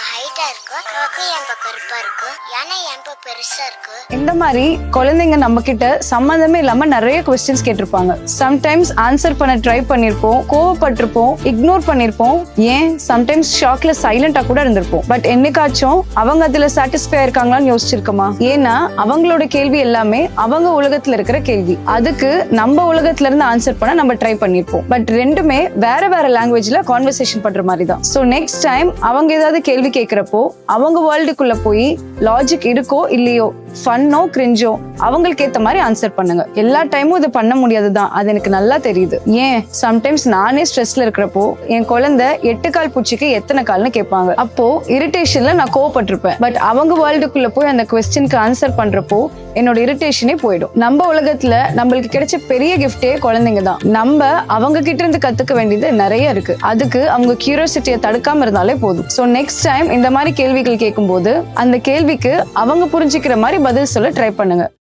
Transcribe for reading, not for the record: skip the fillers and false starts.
ஹைட்டா இருக்கு, காக்கா ஏன் கருப்பா இருக்கு, யானை ஏன் பெருசா இருக்கு. இந்த மாதிரி குழந்தைங்க நம்ம கிட்ட சம்மந்தமே இல்லாம நிறைய கொஸ்டின்ஸ் கேட்டிருப்பாங்க. சம்டைம்ஸ் ஆன்சர் பண்ண ட்ரை பண்ணிருப்போம், கோவப்பட்டிருப்போம், இக்னோர் பண்ணிருப்போம், ஏன் சம்டைம்ஸ் ஷாக்ல சைலண்டா கூட இருந்திருப்போம். பட் என்னைக்காச்சும் அவங்க அதுல சாட்டிஸ்ஃபை இருக்காங்களான்னு யோசிச்சிருக்கோமா? ஏன்னா அவங்களோட கேள்வி எல்லாமே அவங்க உலகத்துல இருக்கிற கேள்வி. அதுக்கு நம்ம உலகத்துல இருந்து ஆன்சர் பண்ண நம்ம ட்ரை பண்ணிருப்போம். பட் ரெண்டுமே வேற வேற லாங்குவேஜ்ல கான்வர்சேஷன் பண்ற மாதிரி தான். சோ நெக்ஸ்ட் டைம் அவங்க ஏதாவது கேள்வி கேட்கிறப்போ அவங்க வேர்ல்டுக்குள்ள போய் லாஜிக் இருக்கோ இல்லையோ, ஃபன்னோ கிரிஞ்சோ, அவங்களுக்கு ஏத்த மாதிரி ஆன்சர் பண்ணுங்க. எல்லா டைமும் இதை பண்ண முடியாதுதான், அது எனக்கு நல்லா தெரியுது. ஏன் சம்டைம்ஸ் நானே ஸ்ட்ரெஸ்ல இருக்கிறப்போ என் குழந்தை 8 கால் பூச்சிக்கு எத்தனை கால்னு கேட்பாங்க. அப்போ இரிட்டேஷன்ல நான் கோவப்பட்டிருப்பேன். பட் அவங்க வேர்ல்டுக்குள்ள போய் அந்த குவெஸ்டினுக்கு ஆன்சர் பண்றப்போ என்னோட இரிட்டேஷனே போயிடும். நம்ம உலகத்துல நம்மளுக்கு கிடைச்ச பெரிய கிஃப்டே குழந்தைங்க தான். நம்ம அவங்க கிட்ட இருந்து கத்துக்க வேண்டியது நிறைய இருக்கு. அதுக்கு அவங்க கியூரியாசிட்டியை தடுக்காம இருந்தாலே போதும். சோ நெக்ஸ்ட் டைம் இந்த மாதிரி கேள்விகள் கேட்கும் போது அந்த கேள்விக்கு அவங்க புரிஞ்சுக்கிற மாதிரி பதில் சொல்ல ட்ரை பண்ணுங்க.